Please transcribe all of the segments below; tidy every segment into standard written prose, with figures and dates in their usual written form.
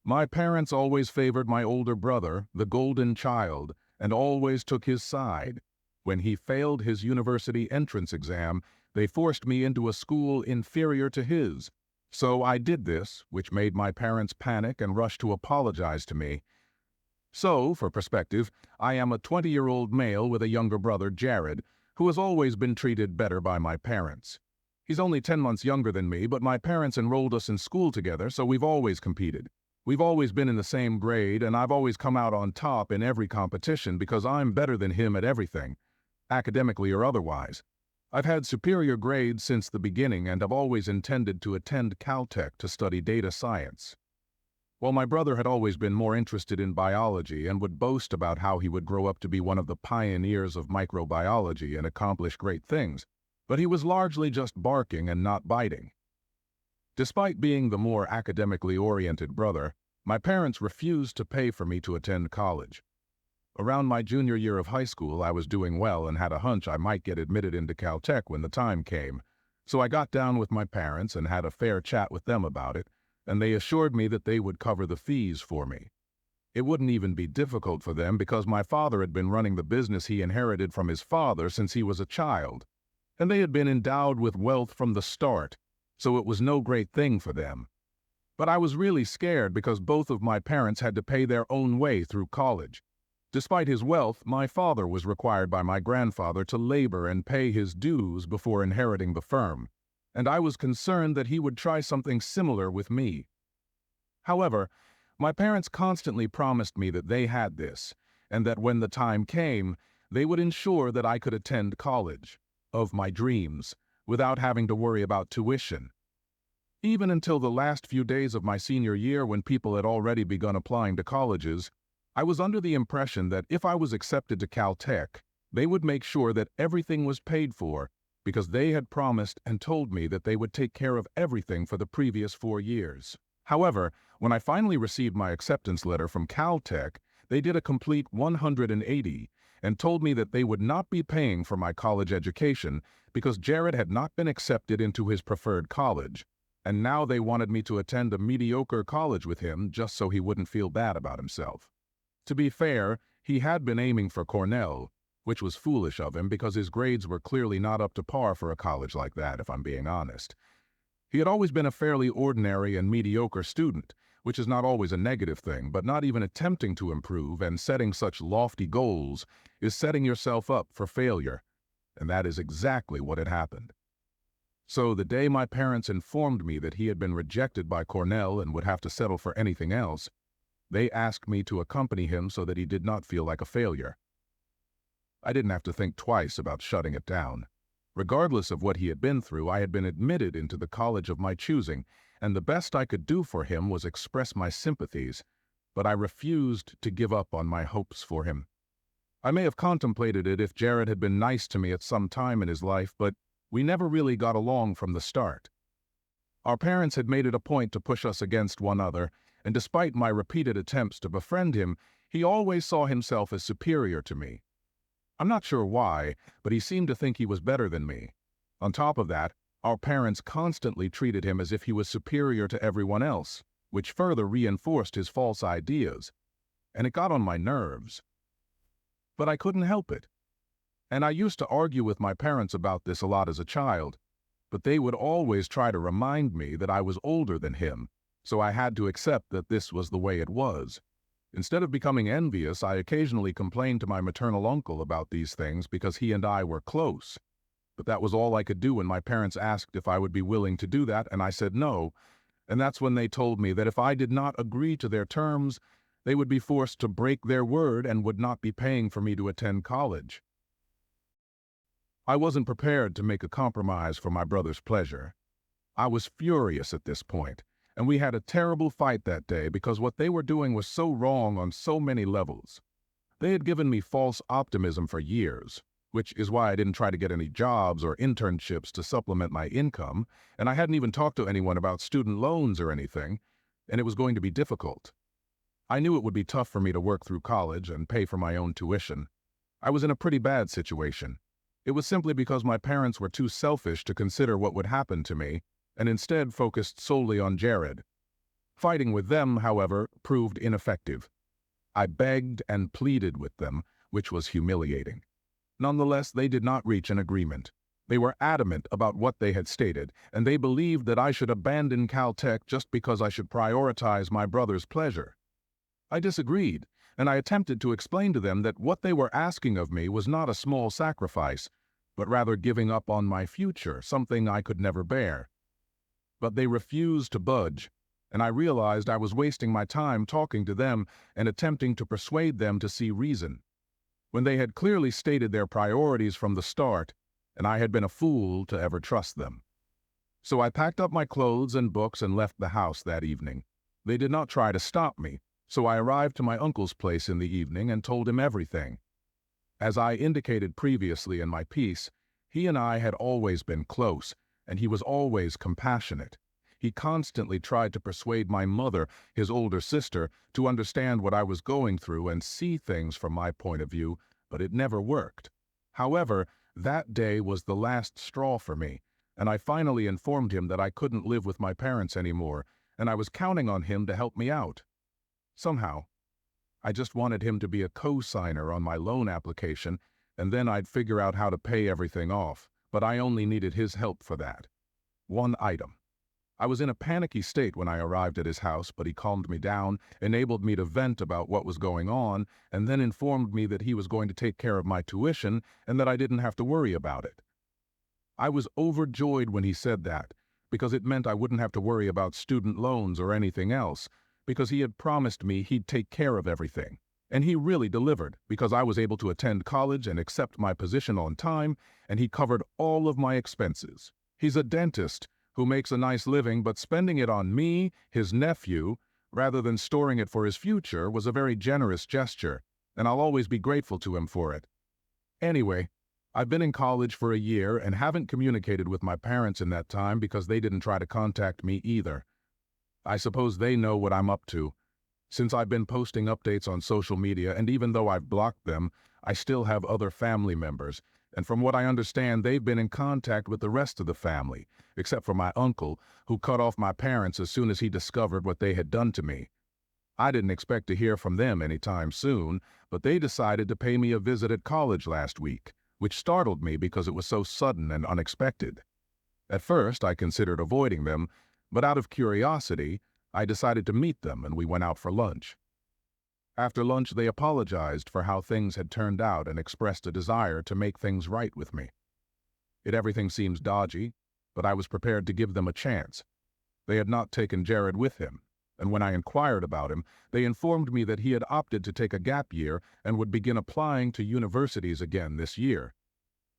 My parents always favored my older brother, the golden child, and always took his side. When he failed his university entrance exam, they forced me into a school inferior to his. So I did this, which made my parents panic and rush to apologize to me. So, for perspective, I am a 20-year-old male with a younger brother, Jared, who has always been treated better by my parents. He's only 10 months younger than me, but my parents enrolled us in school together, so we've always competed. We've always been in the same grade, and I've always come out on top in every competition because I'm better than him at everything, academically or otherwise. I've had superior grades since the beginning and have always intended to attend Caltech to study data science. While my brother had always been more interested in biology and would boast about how he would grow up to be one of the pioneers of microbiology and accomplish great things, but he was largely just barking and not biting. Despite being the more academically oriented brother, my parents refused to pay for me to attend college. Around my junior year of high school, I was doing well and had a hunch I might get admitted into Caltech when the time came, so I got down with my parents and had a fair chat with them about it, and they assured me that they would cover the fees for me. It wouldn't even be difficult for them because my father had been running the business he inherited from his father since he was a child, and they had been endowed with wealth from the start, so it was no great thing for them. But I was really scared because both of my parents had to pay their own way through college. Despite his wealth, my father was required by my grandfather to labor and pay his dues before inheriting the firm, and I was concerned that he would try something similar with me. However, my parents constantly promised me that they had this, and that when the time came, they would ensure that I could attend college, of my dreams, without having to worry about tuition. Even until the last few days of my senior year when people had already begun applying to colleges, I was under the impression that if I was accepted to Caltech, they would make sure that everything was paid for because they had promised and told me that they would take care of everything for the previous 4 years. However, when I finally received my acceptance letter from Caltech, they did a complete 180 and told me that they would not be paying for my college education because Jared had not been accepted into his preferred college, and now they wanted me to attend a mediocre college with him just so he wouldn't feel bad about himself. To be fair, he had been aiming for Cornell, which was foolish of him because his grades were clearly not up to par for a college like that, if I'm being honest. He had always been a fairly ordinary and mediocre student, which is not always a negative thing, but not even attempting to improve and setting such lofty goals is setting yourself up for failure, and that is exactly what had happened. So the day my parents informed me that he had been rejected by Cornell and would have to settle for anything else, they asked me to accompany him so that he did not feel like a failure. I didn't have to think twice about shutting it down. Regardless of what he had been through, I had been admitted into the college of my choosing, and the best I could do for him was express my sympathies, but I refused to give up on my hopes for him. I may have contemplated it if Jared had been nice to me at some time in his life, but we never really got along from the start. Our parents had made it a point to push us against one another, and despite my repeated attempts to befriend him, he always saw himself as superior to me. I'm not sure why, but he seemed to think he was better than me. On top of that, our parents constantly treated him as if he was superior to everyone else, which further reinforced his false ideas, and it got on my nerves. But I couldn't help it. And I used to argue with my parents about this a lot as a child, but they would always try to remind me that I was older than him, so I had to accept that this was the way it was. Instead of becoming envious, I occasionally complained to my maternal uncle about these things because he and I were close. But that was all I could do when my parents asked if I would be willing to do that, and I said no, and that's when they told me that if I did not agree to their terms, they would be forced to break their word and would not be paying for me to attend college. I wasn't prepared to make a compromise for my brother's pleasure. I was furious at this point, and we had a terrible fight that day because what they were doing was so wrong on so many levels. They had given me false optimism for years, which is why I didn't try to get any jobs or internships to supplement my income, and I hadn't even talked to anyone about student loans or anything, and it was going to be difficult. I knew it would be tough for me to work through college and pay for my own tuition. I was in a pretty bad situation. It was simply because my parents were too selfish to consider what would happen to me, and instead focused solely on Jared. Fighting with them, however, proved ineffective. I begged and pleaded with them, which was humiliating. Nonetheless, they did not reach an agreement. They were adamant about what they had stated, and they believed that I should abandon Caltech just because I should prioritize my brother's pleasure. I disagreed, and I attempted to explain to them that what they were asking of me was not a small sacrifice, but rather giving up on my future, something I could never bear. But they refused to budge, and I realized I was wasting my time talking to them and attempting to persuade them to see reason, when they had clearly stated their priorities from the start, and I had been a fool to ever trust them. So I packed up my clothes and books and left the house that evening. They did not try to stop me, so I arrived to my uncle's place in the evening and told him everything. As I indicated previously in my piece, he and I had always been close, and he was always compassionate. He constantly tried to persuade my mother, his older sister, to understand what I was going through and see things from my point of view, but it never worked. However, that day was the last straw for me, and I finally informed him that I couldn't live with my parents anymore, and I was counting on him to help me out. Somehow, I just wanted him to be a co-signer on my loan application, and then I'd figure out how to pay everything off, but I only needed his help for that. One item. I was in a panicky state when I arrived at his house, but he calmed me down, enabled me to vent about what was going on, and then informed me that he was going to take care of my tuition and that I didn't have to worry about it. I was overjoyed when he said that, because it meant I wouldn't have to worry about student loans or anything else, because he had promised me he'd take care of everything. And he really delivered, because I was able to attend college and accept my position on time, and he covered all of my expenses. He's a dentist who makes a nice living, but spending it on me, his nephew, rather than storing it for his future, was a very generous gesture, and I'll always be grateful to him for it. Anyway, I've been in college for a year and haven't communicated with my parents in that time because they didn't try to contact me either. I suppose they know what I'm up to. Since I've been posting updates on social media, and even though I've blocked them, I still have other family members, and from what I understand, they've been in contact with the rest of the family, except for my uncle, who cut off my parents as soon as he discovered what they had done to me. I didn't expect to hear from them anytime soon, but they decided to pay me a visit at college last week, which startled me because it was so sudden and unexpected. At first, I considered avoiding them, but out of curiosity, I decided to meet them and we went out for lunch. After lunch, they apologized for how things had turned out and expressed a desire to make things right with me. Everything seems dodgy, but I was prepared to give them a chance. They had not taken Jared with him, and when I inquired about him, they informed me that he had opted to take a gap year and would begin applying to universities again this year.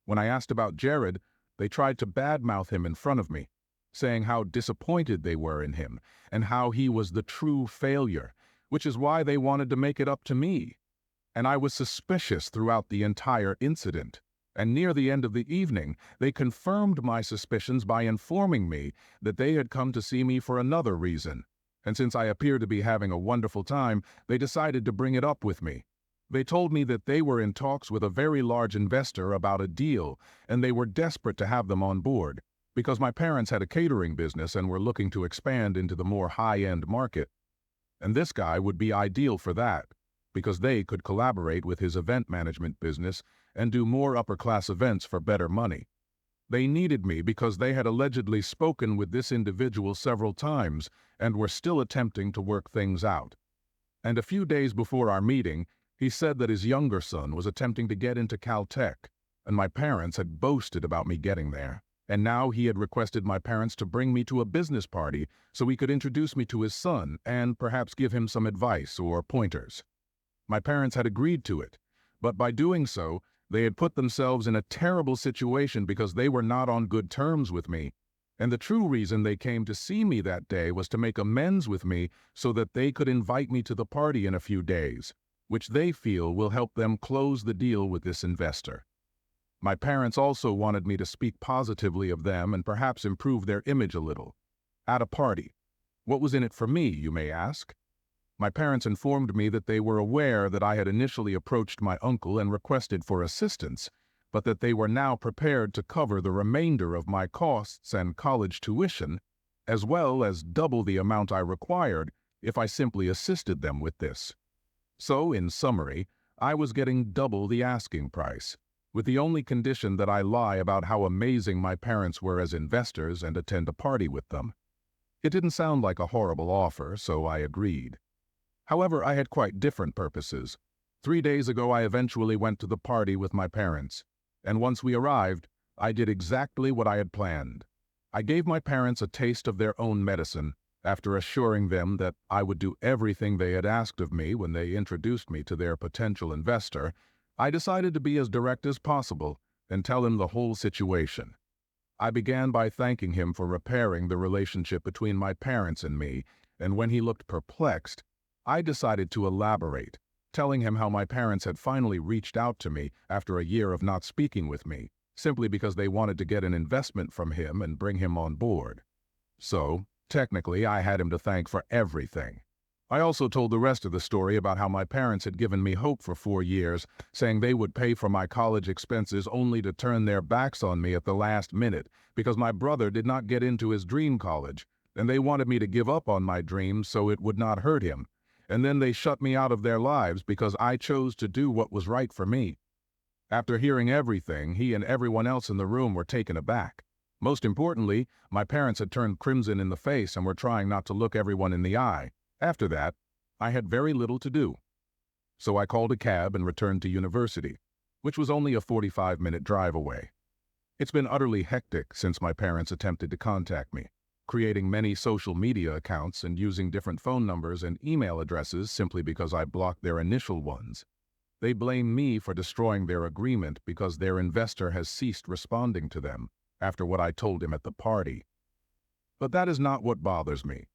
When I asked about Jared, they tried to badmouth him in front of me, saying how disappointed they were in him and how he was the true failure, which is why they wanted to make it up to me. And I was suspicious throughout the entire incident. And near the end of the evening, they confirmed my suspicions by informing me that they had come to see me for another reason. And since I appeared to be having a wonderful time, they decided to bring it up with me. They told me that they were in talks with a very large investor about a deal, and they were desperate to have them on board, because my parents had a catering business and were looking to expand into the more high-end market. And this guy would be ideal for that, because they could collaborate with his event management business and do more upper-class events for better money. They needed me because they had allegedly spoken with this individual several times and were still attempting to work things out. And a few days before our meeting, he said that his younger son was attempting to get into Caltech, and my parents had boasted about me getting there. And now he had requested my parents to bring me to a business party so he could introduce me to his son and perhaps give him some advice or pointers. My parents had agreed to it, but by doing so, they had put themselves in a terrible situation because they were not on good terms with me. And the true reason they came to see me that day was to make amends with me so that they could invite me to the party in a few days, which they feel will help them close the deal with this investor. My parents also wanted me to speak positively of them and perhaps improve their image a little. At a party. What was in it for me, you may ask? My parents informed me that they were aware that I had initially approached my uncle and requested for assistance, but that they were now prepared to cover the remainder of my costs and college tuition, as well as double the amount I required if I simply assisted them with this. So, in summary, I was getting double the asking price, with the only condition that I lie about how amazing my parents were as investors and attend a party with them. It didn't sound like a horrible offer, so I agreed. However, I had quite different purposes. 3 days ago, I eventually went to the party with my parents, and once we arrived, I did exactly what I had planned. I gave my parents a taste of their own medicine, after assuring them that I would do everything they had asked of me when they introduced me to their potential investor. I decided to be as direct as possible and tell him the whole situation. I began by thanking him for repairing the relationship between my parents and me, and when he looked perplexed, I decided to elaborate, telling him how my parents had finally reached out to me after a year of not speaking with me, simply because they wanted to get an investment from him and bring him on board. So, technically, I had him to thank for everything. I also told the rest of the story about how my parents had given me hope for 4 years, saying they would pay for my college expenses only to turn their backs on me at the last minute because my brother did not get into his dream college, and they wanted me to give up on my dreams so it would not hurt him. And then they shut me out of their lives because I chose to do what was right for me. After hearing everything, he and everyone else in the room were taken aback. Most importantly, my parents had turned crimson in the face and were trying not to look everyone in the eye. After that, I had very little to do. So I called a cab and returned to university, which was only a 45-minute drive away. It's been utterly hectic since my parents attempted to contact me, creating many social media accounts and using different phone numbers and email addresses simply because I blocked their initial ones. They blame me for destroying their agreement because their investor has ceased responding to them after what I told him at the party. But that is not what bothers me.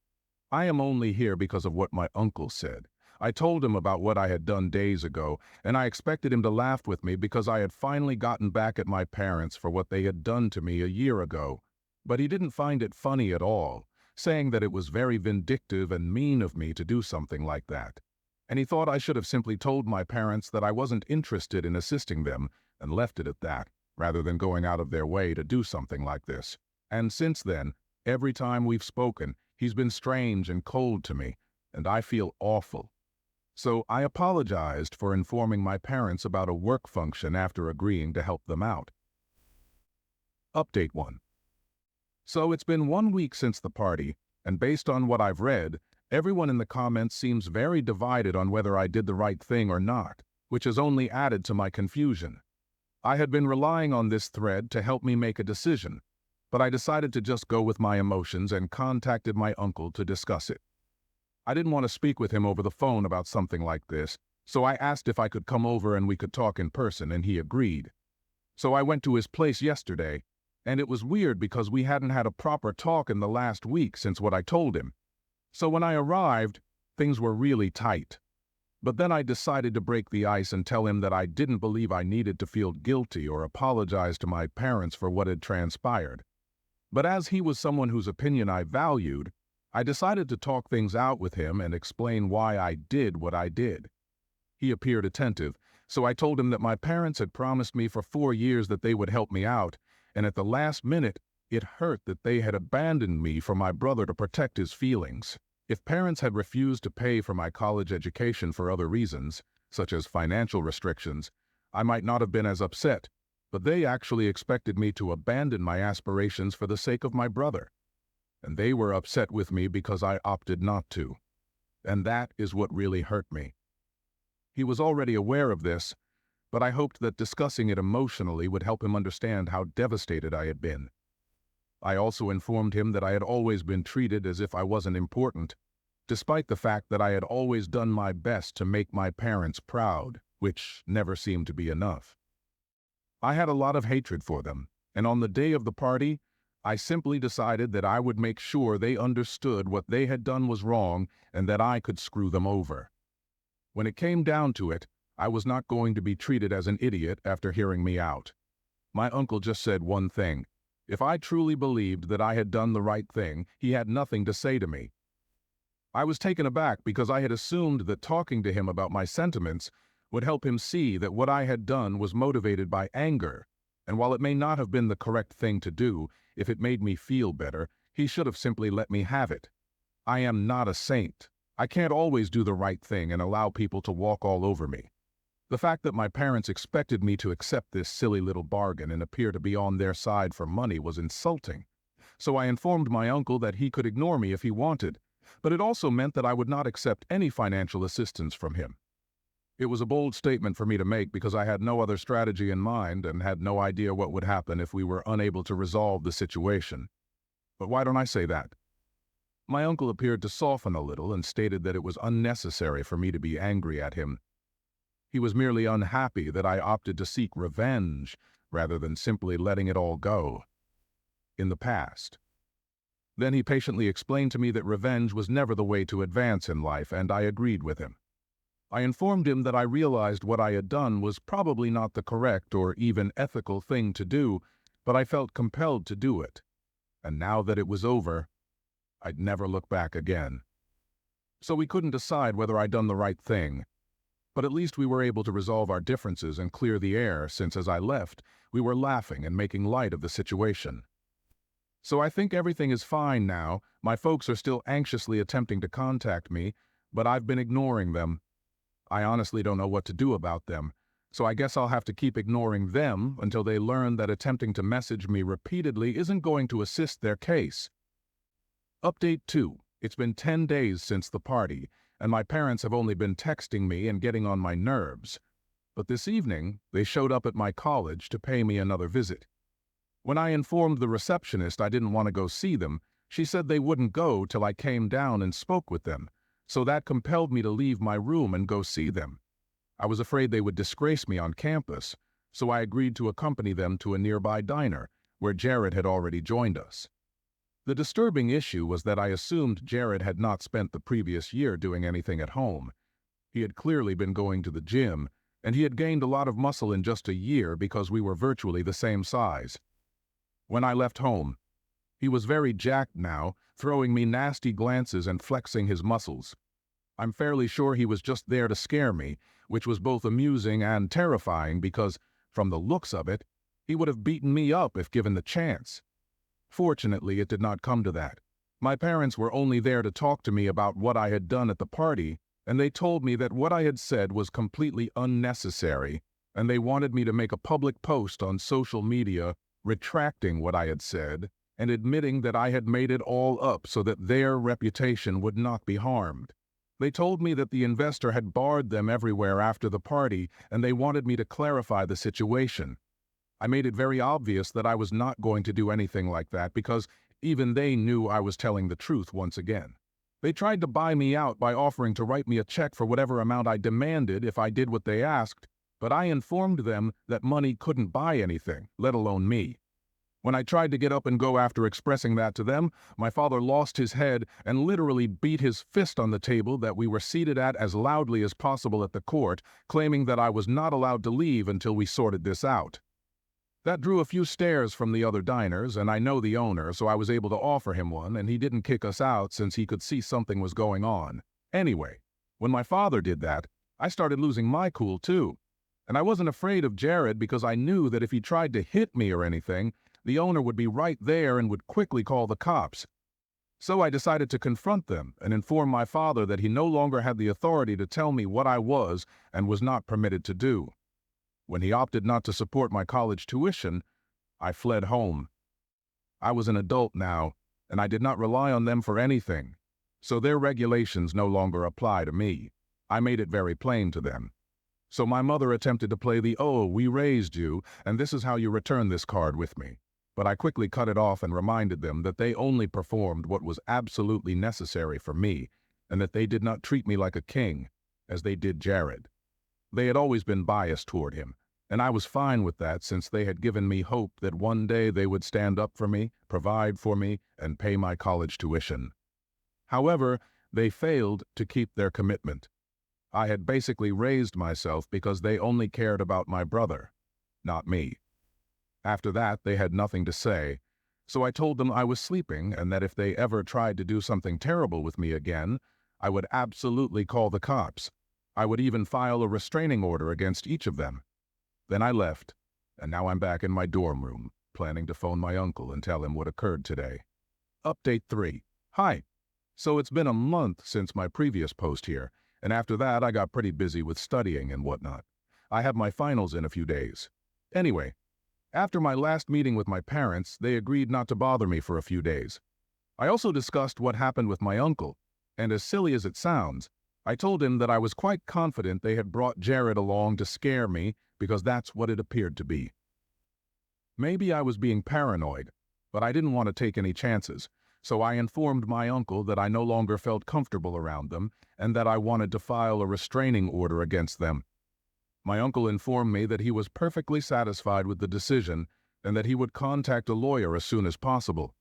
I am only here because of what my uncle said. I told him about what I had done days ago, and I expected him to laugh with me because I had finally gotten back at my parents for what they had done to me a year ago. But he didn't find it funny at all, saying that it was very vindictive and mean of me to do something like that. And he thought I should have simply told my parents that I wasn't interested in assisting them and left it at that, rather than going out of their way to do something like this. And since then, every time we've spoken, he's been strange and cold to me, and I feel awful. So I apologized for informing my parents about a work function after agreeing to help them out. Update 1. So it's been 1 week since the party, and based on what I've read, everyone in the comments seems very divided on whether I did the right thing or not, which has only added to my confusion. I had been relying on this thread to help me make a decision, but I decided to just go with my emotions and contacted my uncle to discuss it. I didn't want to speak with him over the phone about something like this, so I asked if I could come over and we could talk in person, and he agreed. So I went to his place yesterday, and it was weird because we hadn't had a proper talk in the last week since what I told him. So when I arrived, things were really tight. But then I decided to break the ice and tell him that I didn't believe I needed to feel guilty or apologize to my parents for what had transpired. But as he was someone whose opinion I valued, I decided to talk things out with him and explain why I did what I did. He appeared attentive, so I told him that my parents had promised me for 4 years that they would help me out, and at the last minute, it hurt that they had abandoned me for my brother to protect his feelings. If parents had refused to pay for my college education for other reasons, such as financial restrictions, I might not have been as upset, but they actually expected me to abandon my aspirations for the sake of my brother. And they were upset with me because I opted not to. And that is what really hurt me. He was already aware of this, but I hoped that discussing it emotionally would help him understand how devastated I had been. I also informed him that I had always been treated as if I wasn't important, despite the fact that I had always done my best to make my parents proud, which never seemed to be enough. I had a lot of hatred for them, and on the day of the party, I simply decided that I would make sure they understood what they had done was wrong and that I could screw them over. When it came down to it, I was not going to be treated as an idiot after hearing me out. My uncle just said one thing. If I truly believed that I had done the right thing, he had nothing to say to me. I was taken aback because I had assumed that talking to him about my sentiments would help him see that what I had done was motivated by anger, and while it may not have been the correct thing to do, if it made me feel better, He should have simply let me have it. I am not a saint. I can't always do the right thing and allow people to walk all over me. The fact that my parents expected me to accept this silly little bargain and appear to be on their side for money was insulting. So I informed my uncle that he could ignore me if he wanted, but it also meant that I would not accept any financial assistance from him. It was a bold statement for me to make because I had no other strategy in mind and had no idea what would happen if we were unable to resolve the situation. But why don't I say that? My uncle appeared to soften a little and stated that it was unnecessary for me to be angry at him. He was merely unhappy that I opted to seek revenge rather than simply letting it all go in the past. Then he patiently explained to me that revenge was never the way to advance in life, and I agreed with him. I informed him that I realized what I had done was probably not the correct or even ethical thing to do, but I felt compelled to do it. And now that it was over, I'd never look back again. So we couldn't decide whether I'd done the right thing. But at least we were able to resolve our differences and clear the air, since as I left, we were laughing and making light of the situation. So I think everything is fine now. My folks are still anxiously attempting to contact me, but I've been ignoring them. I honestly don't know what to do about them, so I guess I'll have to keep ignoring them until they learn that attempting to message me repeatedly isn't going to assist their case. Update 2. It's been 10 days since the party, and my parents have only been texting me and getting on my nerves. But this evening, they showed up at my college to pay me another visit. When I informed the receptionist I didn't want to go see them, she said they wouldn't go till I came down and spoke with them, so that compelled me to leave my room and go see them. I was afraid they would disgrace me on campus, so I agreed to accompany them to a nearby diner, where Jared had already joined us. The disturbing issue was that I assumed Jared had not spent the previous year doing anything at home. He had clearly been going to the gym, and he had gained a lot of muscle in just a year because we were virtually the same size. When I left home, he was very jacked now, throwing me nasty glances and flexing his muscles. I'm fairly sure he was just there to scare me, which was both amusing and terrifying because, from the looks of it, he would have beaten me up if given the chance. Fortunately, it did not come to that. My parents were only there to talk to me about what I had done at the party, and they told me that what I had said was completely unnecessary, and they wanted me to make a public post on social media retracting what I had said and admitting that I had made it all up so that their reputation would not be harmed. They told me that the investor had barred them everywhere after the party, and they wanted me to clarify the situation. I made it very obvious that I was not going to do anything like that because even they knew I was telling the truth once again. They tried to buy me out by offering to write me a check for whatever amount I demanded if I did what they asked, but I informed them that money couldn't buy anything, let alone me. When I tried to get up and go after expressing that to them, my father lost his head and literally beat his fist on the table that we were seated at as loudly as possible at the court, claiming that I was not allowed to leave until we sorted this out. That drew a few stares from the other diners, and I know the owner, so I was able to offer him one, and he didn't kick us out since he could see something was going on. Anyway, when my father did that, I started losing my cool too. And I wasn't afraid of Jared because I knew that if he tried to hit me or anything, the owner would be right there and would quickly call the cops. So I decided to confront them and inform my father that he no longer had the authority to tell me what I was and was not permitted to do. When he opted not to support my college tuition, I fled home. I was an adult now, and I did not rely on them for anything, so their regulations no longer apply to me. I made it very plain to them. So my mother attempted to play the, "Oh, we raised you, and this is how you return this card" with me. But I quickly cut it off and reminded them that they only performed what was absolutely necessary for me, and that they did not treat me like a king, as they did Jared. They had always been biased toward him, and I was fine with that since they had given me hope that one day they would stand up for me, provide for me, and pay my college tuition. However, they failed to keep their commitment. I had basically raised myself because they only cared about my brother, not me. After that, they had nothing to say, so I told them I was sleeping and that if they ever tried to do something terrible with me again, I would absolutely call the cops. I would even file a restraining order against each of them. Then I left, and now I'm back in my dorm room, planning to phone my uncle and tell him what occurred today. Update 3. Hi. So it's been a month since my previous post here, and after that I got pretty busy with studying and whatnot. I have my finals in a few days. Anyway, after my last meeting with my parents, they agreed not to bother me for a few days. I also discussed what happened with my uncle, and as silly as it sounds, I told him that I was quite confident they had brought Jared along to scare me because that's what it appeared to be. Maybe I was being paranoid, but I didn't want to take any chances, so I informed my uncle that I no longer felt comfortable around them and that I wanted to file a restraining order against them. My uncle informed me that he was perfectly satisfied with the decision and that he would contact a lawyer as soon as possible.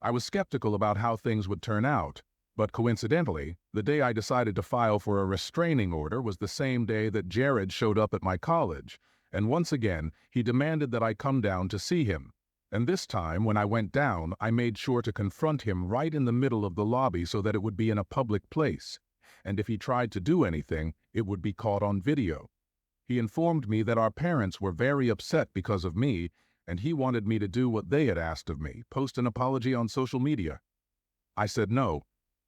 I was skeptical about how things would turn out, but coincidentally, the day I decided to file for a restraining order was the same day that Jared showed up at my college, and once again, he demanded that I come down to see him. And this time, when I went down, I made sure to confront him right in the middle of the lobby so that it would be in a public place. And if he tried to do anything, it would be caught on video. He informed me that our parents were very upset because of me, and he wanted me to do what they had asked of me, post an apology on social media. I said no.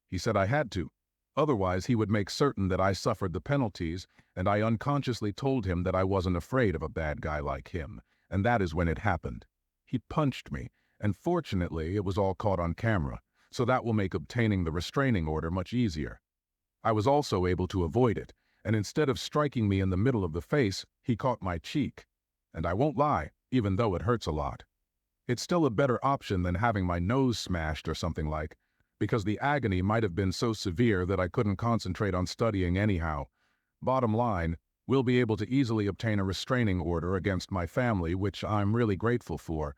He said I had to. Otherwise, he would make certain that I suffered the penalties, and I unconsciously told him that I wasn't afraid of a bad guy like him, and that is when it happened. He punched me, and fortunately it was all caught on camera, so that will make obtaining the restraining order much easier. I was also able to avoid it, and instead of striking me in the middle of the face, he caught my cheek. And I won't lie, even though it hurts a lot. It's still a better option than having my nose smashed or something like, because the agony might have been so severe that I couldn't concentrate on studying anyhow. Bottom line, we'll be able to easily obtain a restraining order against my family, which I'm really grateful for.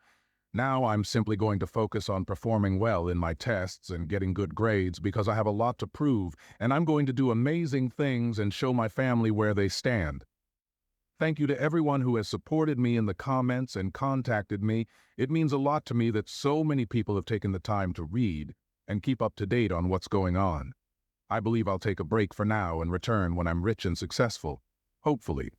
Now I'm simply going to focus on performing well in my tests and getting good grades because I have a lot to prove, and I'm going to do amazing things and show my family where they stand. Thank you to everyone who has supported me in the comments and contacted me. It means a lot to me that so many people have taken the time to read and keep up to date on what's going on. I believe I'll take a break for now and return when I'm rich and successful. Hopefully.